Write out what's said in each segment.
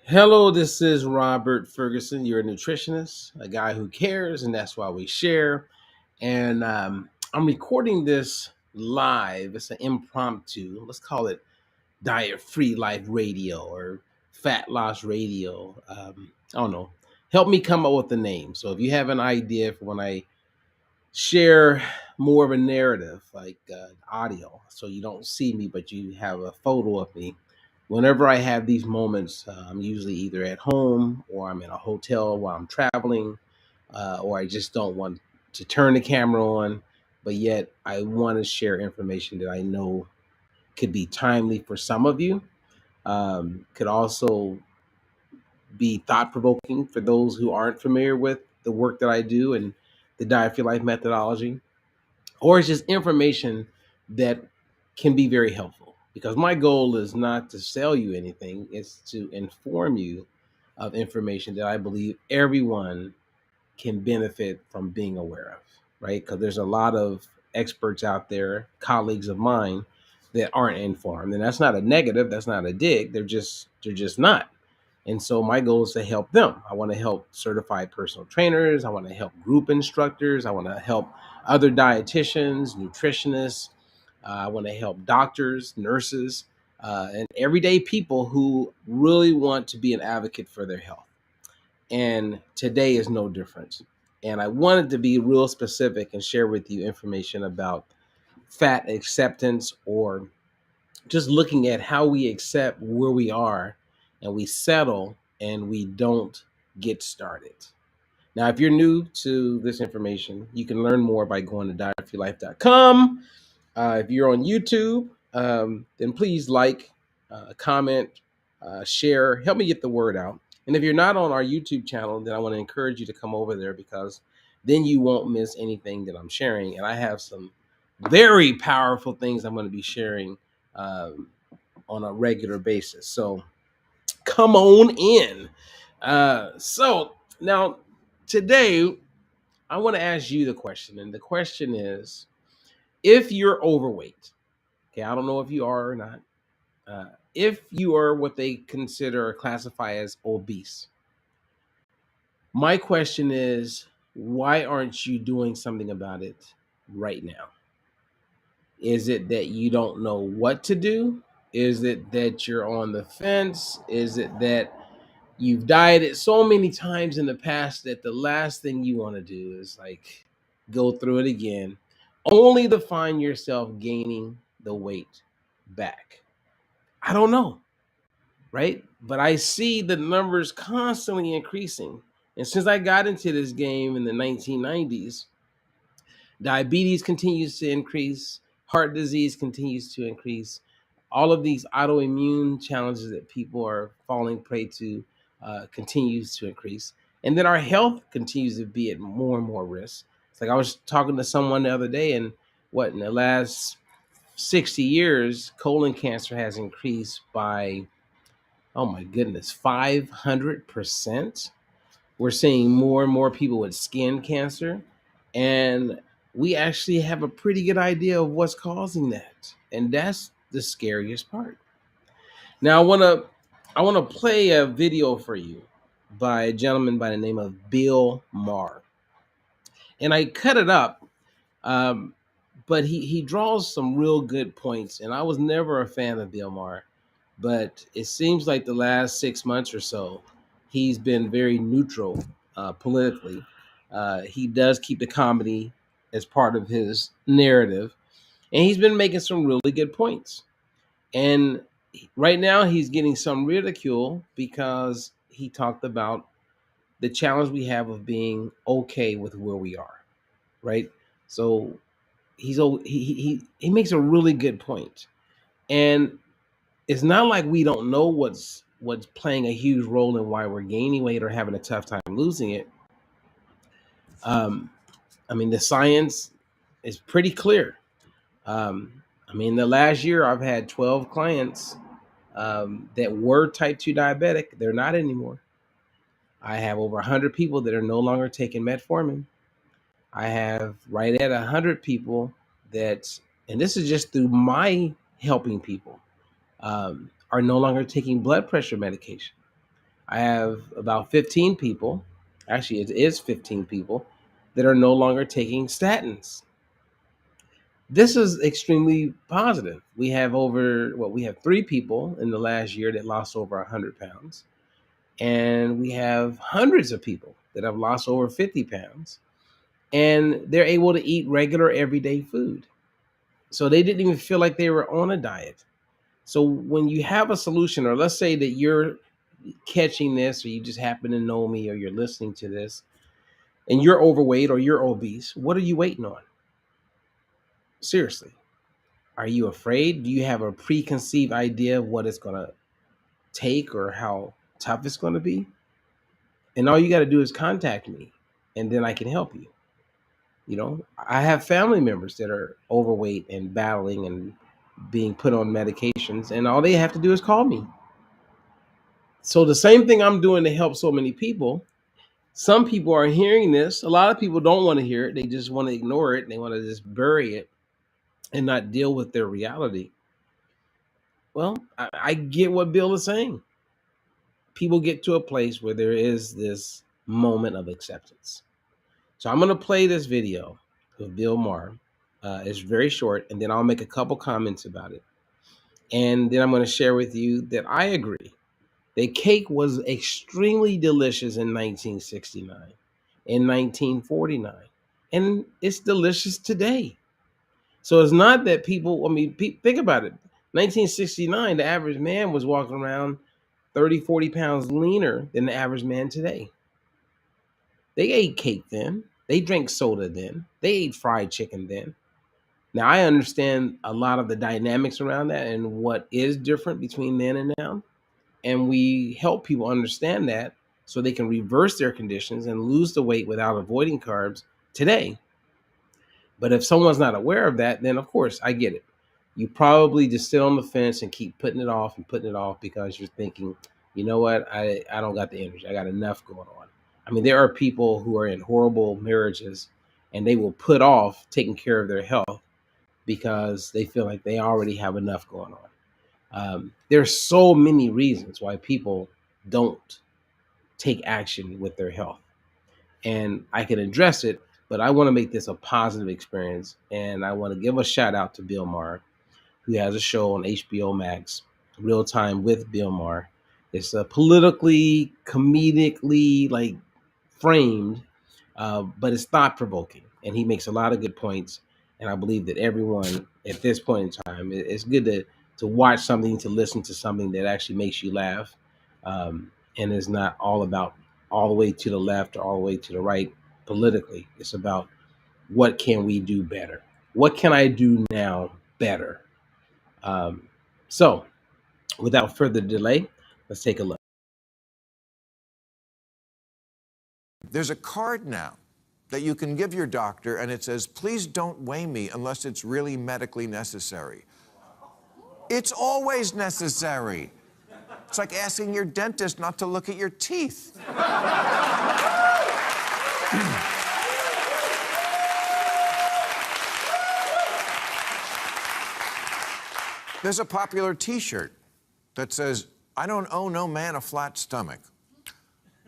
Hello, this is Robert Ferguson. You're a nutritionist, a guy who cares, and that's why we share. And I'm recording this live. It's an impromptu. Let's call it diet free life radio or fat loss radio. I don't know. Help me come up with the name. So if you have an idea for when I share more of a narrative, like audio, so you don't see me, but you have a photo of me. Whenever I have these moments, I'm usually either at home or I'm in a hotel while I'm traveling, or I just don't want to turn the camera on, but yet I want to share information that I know could be timely for some of you, could also be thought provoking for those who aren't familiar with the work that I do and the Diet for Your Life methodology, or it's just information that can be very helpful, because my goal is not to sell you anything, it's to inform you of information that I believe everyone can benefit from being aware of, right? Because there's a lot of experts out there, colleagues of mine, that aren't informed, and that's not a negative, that's not a dig, they're just not. And so my goal is to help them. I want to help certified personal trainers. I want to help group instructors. I want to help other dietitians, nutritionists. I want to help doctors, nurses, and everyday people who really want to be an advocate for their health. And today is no different. And I wanted to be real specific and share with you information about fat acceptance, or just looking at how we accept where we are and we settle and we don't get started. Now, if you're new to this information, you can learn more by going to dietforyourlife.com. If you're on YouTube, then please like, comment, share, help me get the word out. And if you're not on our YouTube channel, then I want to encourage you to come over there, because then you won't miss anything that I'm sharing. And I have some very powerful things I'm going to be sharing um, on a regular basis. So come on in. So now, today, I want to ask you the question. And the question is, if you're overweight, okay, I don't know if you are or not. If you are what they consider or classify as obese, my question is, why aren't you doing something about it right now? Is it that you don't know what to do? Is it that you're on the fence? Is it that you've dieted so many times in the past that the last thing you want to do is like go through it again, only to find yourself gaining the weight back? I don't know, right? But I see the numbers constantly increasing. And since I got into this game in the 1990s, diabetes continues to increase, heart disease continues to increase. All of these autoimmune challenges that people are falling prey to continues to increase. And then our health continues to be at more and more risk. It's like I was talking to someone the other day, and what, in the last 60 years, colon cancer has increased by, oh my goodness, 500%. We're seeing more and more people with skin cancer, and we actually have a pretty good idea of what's causing that. And that's the scariest part. Now, I want to play a video for you by a gentleman by the name of Bill Maher. And I cut it up, um, but he draws some real good points. And I was never a fan of Bill Maher, but it seems like the last 6 months or so, he's been very neutral politically. He does keep the comedy as part of his narrative, and he's been making some really good points. And right now, he's getting some ridicule because he talked about the challenge we have of being okay with where we are, right? So he makes a really good point. And it's not like we don't know what's playing a huge role in why we're gaining weight or having a tough time losing it. Um, I mean, the science is pretty clear. I mean, the last year I've had 12 clients that were type 2 diabetic. They're not anymore. I have over 100 people that are no longer taking metformin. I have right at 100 people that, and this is just through my helping people, are no longer taking blood pressure medication. I have about 15 people, actually, it is 15 people, that are no longer taking statins. This is extremely positive. We have we have 3 people in the last year that lost over 100 pounds. And we have hundreds of people that have lost over 50 pounds. And they're able to eat regular everyday food. So they didn't even feel like they were on a diet. So when you have a solution, or let's say that you're catching this, or you just happen to know me, or you're listening to this, and you're overweight or you're obese, what are you waiting on? Seriously. Are you afraid? Do you have a preconceived idea of what it's going to take or how tough it's going to be? And all you got to do is contact me, and then I can help you. I have family members that are overweight and battling and being put on medications, and all they have to do is call me. So the same thing I'm doing to help so many people, some people are hearing this. A lot of people don't want to hear it. They just want to ignore it. They want to just bury it and not deal with their reality. Well, I get what Bill is saying. People get to a place where there is this moment of acceptance. So I'm going to play this video of Bill Maher. It's very short, and then I'll make a couple comments about it. And then I'm going to share with you that I agree that cake was extremely delicious in 1969, in 1949, and it's delicious today. So it's not that people, think about it. 1969, the average man was walking around 30, 40 pounds leaner than the average man today. They ate cake then. They drank soda then. They ate fried chicken then. Now, I understand a lot of the dynamics around that and what is different between then and now. And we help people understand that so they can reverse their conditions and lose the weight without avoiding carbs today. But if someone's not aware of that, then of course, I get it. You probably just sit on the fence and keep putting it off and putting it off because you're thinking, you know what, I don't got the energy. I got enough going on. I mean, there are people who are in horrible marriages and they will put off taking care of their health because they feel like they already have enough going on. There's so many reasons why people don't take action with their health. And I can address it, but I want to make this a positive experience. And I want to give a shout out to Bill Maher, who has a show on HBO Max, Real Time with Bill Maher. It's a politically, comedically framed, but it's thought provoking. And he makes a lot of good points. And I believe that everyone at this point in time, it's good to watch something, to listen to something that actually makes you laugh, and is not all about all the way to the left or all the way to the right politically. It's about what can we do better? What can I do now better? So, without further delay, let's take a look. There's a card now that you can give your doctor, and it says, please don't weigh me unless it's really medically necessary. It's always necessary. It's like asking your dentist not to look at your teeth. There's a popular T-shirt that says, I don't owe no man a flat stomach.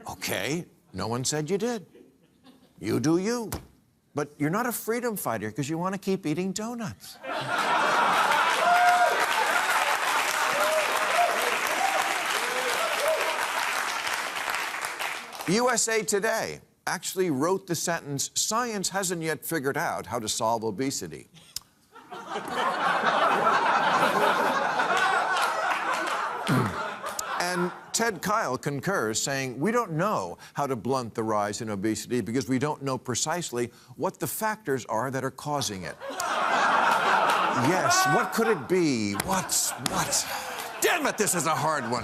Okay, no one said you did. You do you. But you're not a freedom fighter because you want to keep eating donuts. USA Today actually wrote the sentence, science hasn't yet figured out how to solve obesity. And Ted Kyle concurs, saying, we don't know how to blunt the rise in obesity because we don't know precisely what the factors are that are causing it. Yes, what could it be? What? Damn it, this is a hard one.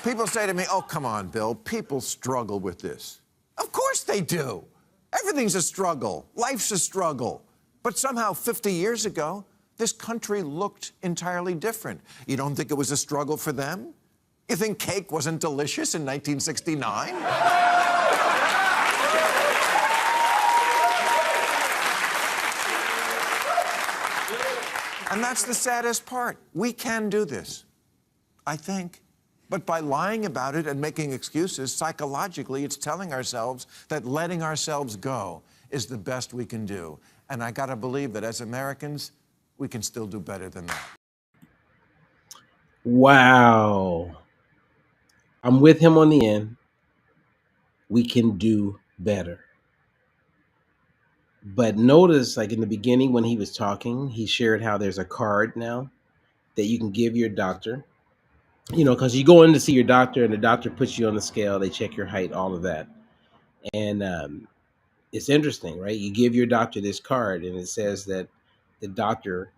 People say to me, oh, come on, Bill, people struggle with this. Of course they do. Everything's a struggle. Life's a struggle. But somehow 50 years ago, this country looked entirely different. You don't think it was a struggle for them? You think cake wasn't delicious in 1969? And that's the saddest part. We can do this. I think. But by lying about it and making excuses, psychologically, it's telling ourselves that letting ourselves go is the best we can do. And I gotta believe that as Americans, we can still do better than that. Wow. I'm with him on the end. We can do better. But notice, like in the beginning when he was talking, he shared how there's a card now that you can give your doctor. Because you go in to see your doctor and the doctor puts you on the scale, they check your height, all of that. And it's interesting, right? You give your doctor this card and it says that the doctor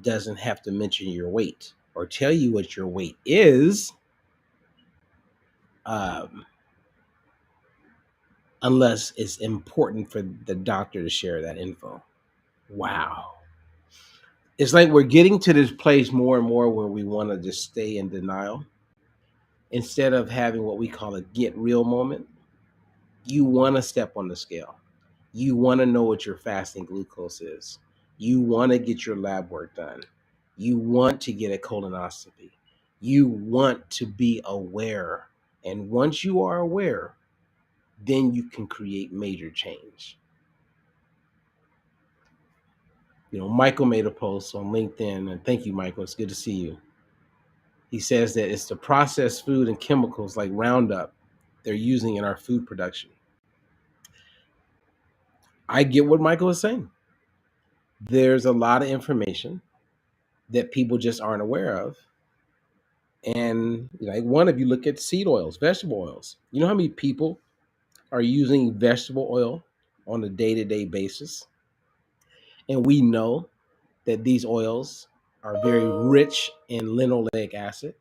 doesn't have to mention your weight or tell you what your weight is, um, unless it's important for the doctor to share that info. Wow. It's like we're getting to this place more and more where we want to just stay in denial instead of having what we call a get real moment. You want to step on the scale. You want to know what your fasting glucose is. You want to get your lab work done. You want to get a colonoscopy. You want to be aware. And once you are aware, then you can create major change. Michael made a post on LinkedIn, and thank you, Michael. It's good to see you. He says that it's the processed food and chemicals like Roundup they're using in our food production. I get what Michael is saying. There's a lot of information that people just aren't aware of. And like one, if you look at seed oils, vegetable oils, you know how many people are using vegetable oil on a day-to-day basis? And we know that these oils are very rich in linoleic acid,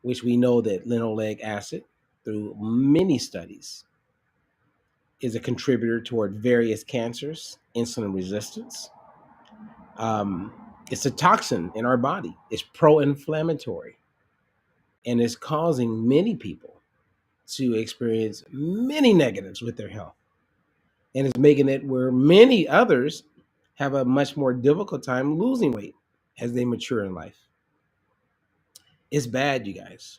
which we know that linoleic acid, through many studies, is a contributor toward various cancers, insulin resistance. Um, it's a toxin in our body. It's pro-inflammatory, and it's causing many people to experience many negatives with their health, and it's making it where many others have a much more difficult time losing weight as they mature in life. It's bad, you guys.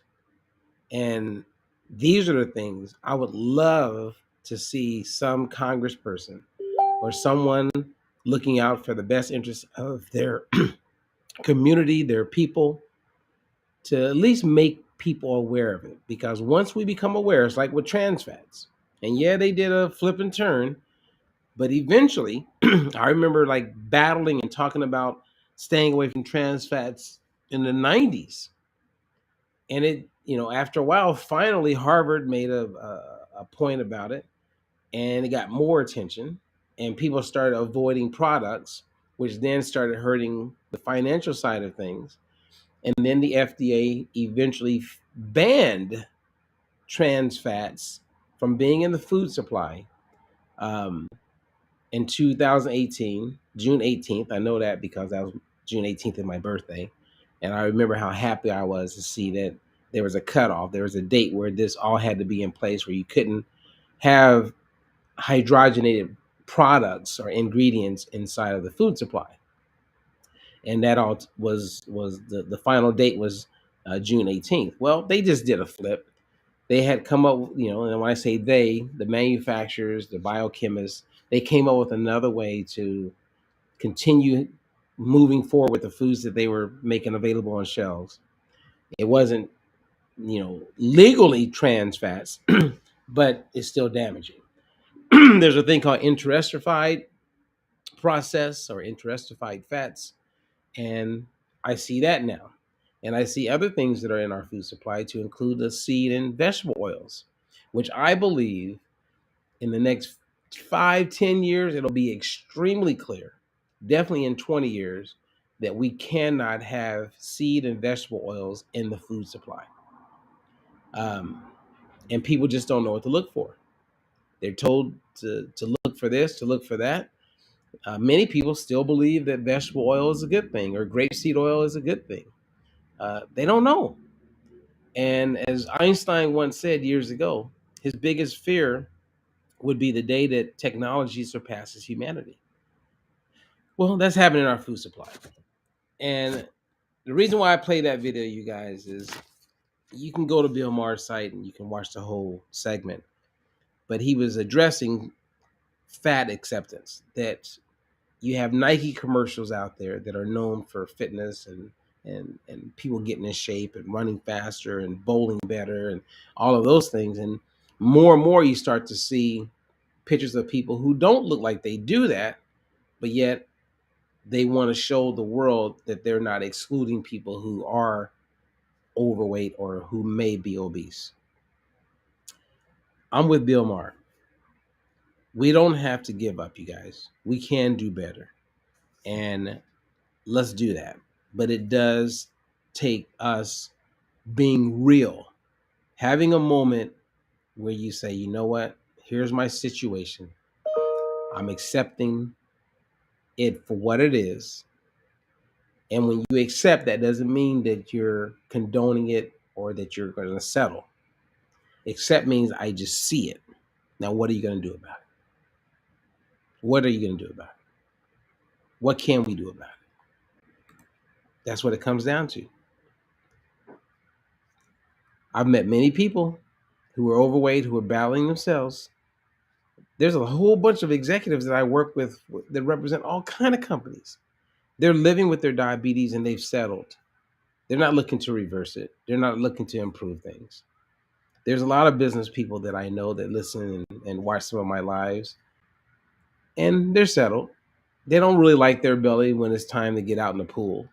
And these are the things I would love to see some congressperson or someone looking out for the best interests of their community, their people, to at least make people aware of it. Because once we become aware, it's like with trans fats. And yeah, they did a flip and turn, but eventually, I remember like battling and talking about staying away from trans fats in the 90s. And after a while, finally, Harvard made a point about it, and it got more attention, and people started avoiding products, which then started hurting the financial side of things. And then the FDA eventually banned trans fats from being in the food supply um, in 2018, June 18th. I know that because that was June 18th is my birthday. And I remember how happy I was to see that there was a cutoff. There was a date where this all had to be in place, where you couldn't have hydrogenated products or ingredients inside of the food supply. And that all was the final date was June 18th. Well, they just did a flip. They had come up, and when I say they, the manufacturers, the biochemists, they came up with another way to continue moving forward with the foods that they were making available on shelves. It wasn't, legally trans fats, but it's still damaging. There's a thing called interestified process or interestified fats, and I see that now. And I see other things that are in our food supply, to include the seed and vegetable oils, which I believe in the next 5, 10 years, it'll be extremely clear, definitely in 20 years, that we cannot have seed and vegetable oils in the food supply. Um, and people just don't know what to look for. They're told to look for this, to look for that. Many people still believe that vegetable oil is a good thing or grapeseed oil is a good thing. They don't know. And as Einstein once said years ago, his biggest fear would be the day that technology surpasses humanity. Well, that's happening in our food supply. And the reason why I play that video, you guys, is You can go to Bill Maher's site and you can watch the whole segment. But he was addressing fat acceptance, that you have Nike commercials out there that are known for fitness and people getting in shape and running faster and bowling better and all of those things. And more you start to see pictures of people who don't look like they do that, but yet they want to show the world that they're not excluding people who are overweight or who may be obese. I'm with Bill Maher. We don't have to give up, you guys. We can do better. And let's do that. But it does take us being real, having a moment where you say, you know what? Here's my situation. I'm accepting it for what it is. And when you accept, that doesn't mean that you're condoning it or that you're going to settle. Accept means I just see it. Now, what are you going to do about it? What are you going to do about it? What can we do about it? That's what it comes down to. I've met many people who are overweight, who are battling themselves. There's a whole bunch of executives that I work with that represent all kind of companies. They're living with their diabetes and they've settled. They're not looking to reverse it. They're not looking to improve things. There's a lot of business people that I know that listen and watch some of my lives, and they're settled. They don't really like their belly when it's time to get out in the pool.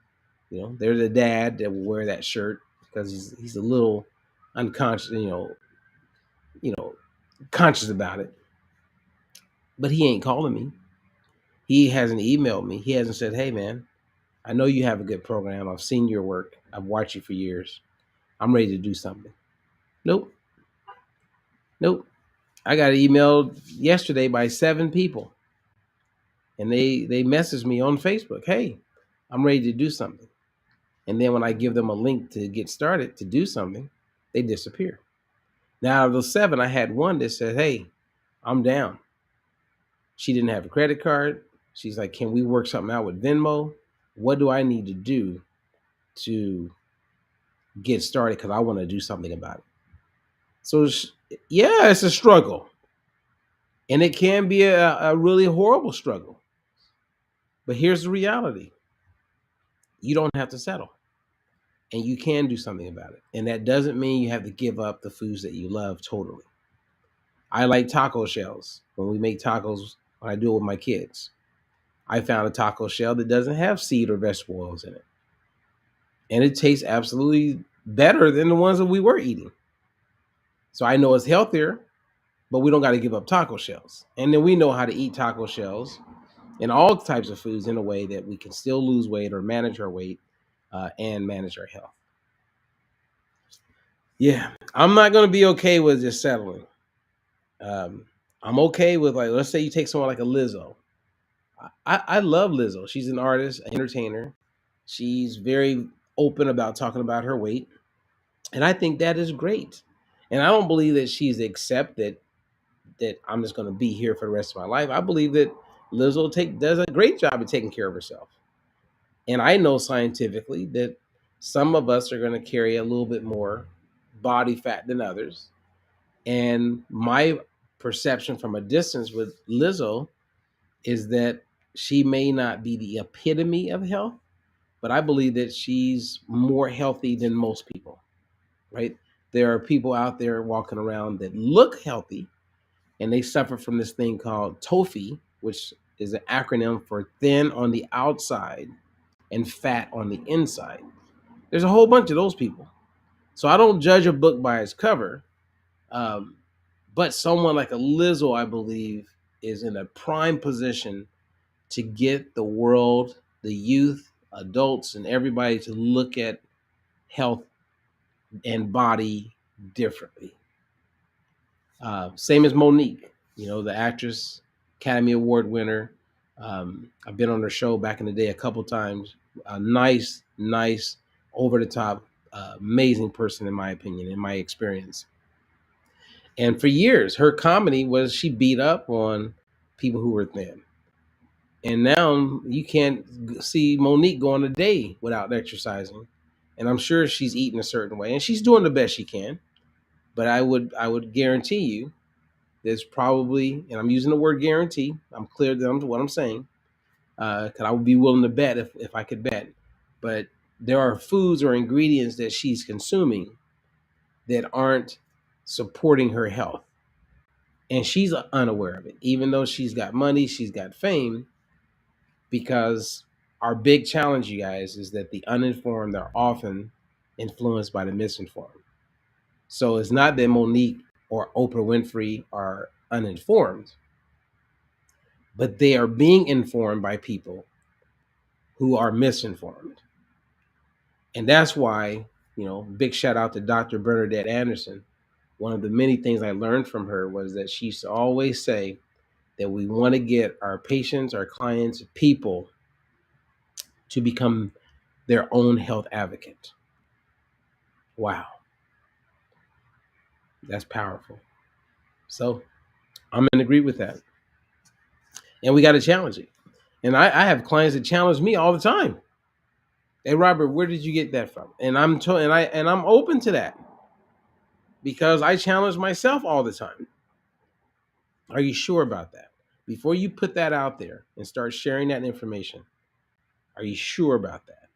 You know, they're the dad that will wear that shirt because he's a little unconscious, you know, conscious about it. But he ain't calling me. He hasn't emailed me. He hasn't said, "Hey, man, I know you have a good program. I've seen your work. I've watched you for years. I'm ready to do something." Nope, nope. I got emailed yesterday by 7 people, and they messaged me on Facebook. Hey, I'm ready to do something. And then when I give them a link to get started to do something, they disappear. Now, out of those 7, I had one that said, "Hey, I'm down." She didn't have a credit card. She's like, "Can we work something out with Venmo? What do I need to do to get started? Because I want to do something about it." So, yeah, it's a struggle. And it can be a really horrible struggle. But here's the reality: you don't have to settle, and you can do something about it. And that doesn't mean you have to give up the foods that you love totally. I like taco shells. When we make tacos, when I do it with my kids, I found a taco shell that doesn't have seed or vegetable oils in it. And it tastes absolutely better than the ones that we were eating. So I know it's healthier, but we don't got to give up taco shells. And then we know how to eat taco shells and all types of foods in a way that we can still lose weight or manage our weight and manage our health. Yeah, I'm not going to be okay with just settling. I'm okay with, like, let's say you take someone like a Lizzo. I love Lizzo. She's an artist, an entertainer. She's very open about talking about her weight. And I think that is great. And I don't believe that she's accepted that I'm just going to be here for the rest of my life. I believe that Lizzo does a great job of taking care of herself. And I know scientifically that some of us are going to carry a little bit more body fat than others. And my perception from a distance with Lizzo is that she may not be the epitome of health, but I believe that she's more healthy than most people, right? There are people out there walking around that look healthy and they suffer from this thing called TOFI, which is an acronym for thin on the outside and fat on the inside. There's a whole bunch of those people. So I don't judge a book by its cover. Um, but someone like a Lizzo, I believe, is in a prime position to get the world, the youth, adults, and everybody to look at health and body differently. Same as Monique, the actress, Academy Award winner. I've been on her show back in the day a couple times. A nice, over the top, amazing person, in my opinion, in my experience. And for years, her comedy was she beat up on people who were thin. And now you can't see Monique go on a day without exercising And I'm sure she's eating a certain way, and she's doing the best she can. But I would guarantee you there's probably, and I'm using the word guarantee. I'm clear that I'm what I'm saying, because I would be willing to bet if I could bet. But there are foods or ingredients that she's consuming that aren't supporting her health, and she's unaware of it. Even though she's got money, she's got fame, because our big challenge, you guys, is that the uninformed are often influenced by the misinformed. So it's not that Monique or Oprah Winfrey are uninformed, but they are being informed by people who are misinformed. And that's why, big shout out to Dr. Bernadette Anderson. One of the many things I learned from her was that she used to always say that we want to get our patients, our clients, people to become their own health advocate. Wow, that's powerful. So I'm in agree with that. And we got to challenge it. And I have clients that challenge me all the time. Hey Robert, where did you get that from? And I'm open to that because I challenge myself all the time. Are you sure about that? Before you put that out there and start sharing that information, are you sure about that?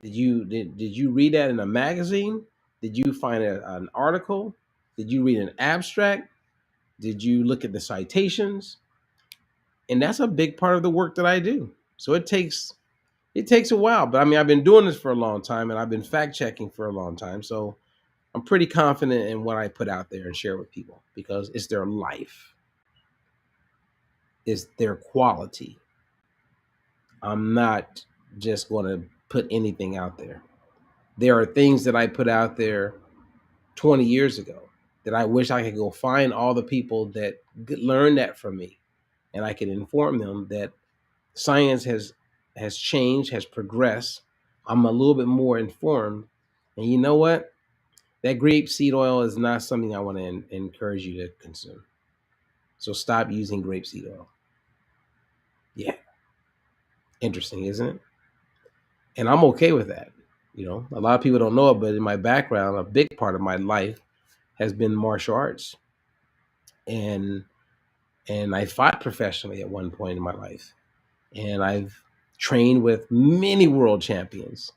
Did you read that in a magazine? Did you find an article? Did you read an abstract? Did you look at the citations? And that's a big part of the work that I do. So it takes a while, but I mean I've been doing this for a long time and I've been fact checking for a long time. So I'm pretty confident in what I put out there and share with people because it's their life. It's their quality. I'm not just going to put anything out there. There are things that I put out there 20 years ago that I wish I could go find all the people that learned that from me, and I can inform them that science has changed, has progressed. I'm a little bit more informed, and you know what? That grapeseed oil is not something I want to encourage you to consume. So stop using grapeseed oil. Yeah, interesting, isn't it? And I'm okay with that. A lot of people don't know it, but in my background, a big part of my life has been martial arts, and I fought professionally at one point in my life, and I've trained with many world champions,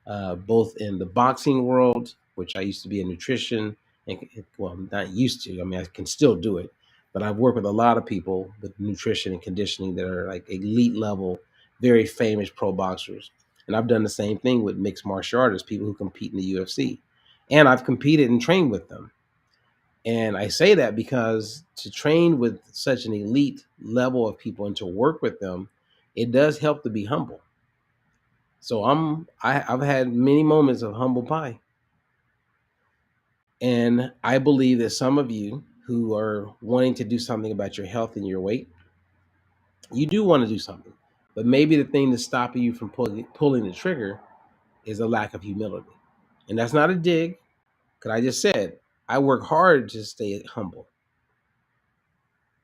both in the boxing world, which I used to be a nutrition, and well, not used to. I mean, I can still do it, but I've worked with a lot of people with nutrition and conditioning that are like elite level, very famous pro boxers. And I've done the same thing with mixed martial artists, people who compete in the UFC, and I've competed and trained with them. And I say that because to train with such an elite level of people and to work with them, it does help to be humble. So I've had many moments of humble pie. And I believe that some of you who are wanting to do something about your health and your weight, you do want to do something. But maybe the thing that's stopping you from pulling the trigger is a lack of humility. And that's not a dig, because I just said I work hard to stay humble.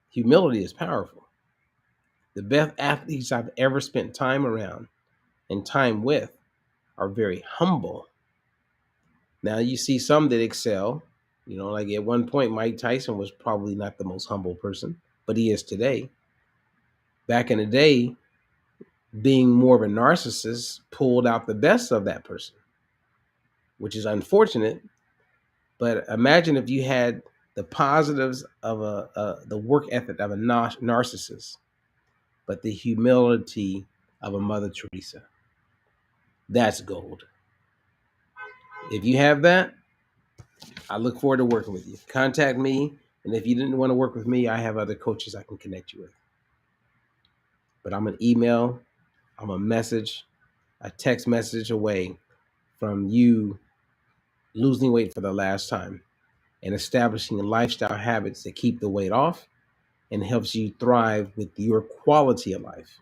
Humility is powerful. The best athletes I've ever spent time around and time with are very humble. Now you see some that excel. Like at one point, Mike Tyson was probably not the most humble person, but he is today. Back in the day, being more of a narcissist pulled out the best of that person, which is unfortunate. But imagine if you had the positives of the work ethic of a narcissist, but the humility of a Mother Teresa. That's gold. If you have that, I look forward to working with you. Contact me. And if you didn't want to work with me, I have other coaches I can connect you with. But I'm an email, I'm a message, a text message away from you losing weight for the last time and establishing lifestyle habits that keep the weight off and helps you thrive with your quality of life.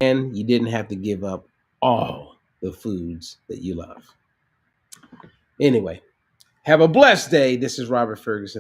And you didn't have to give up all the foods that you love. Anyway, have a blessed day. This is Robert Ferguson.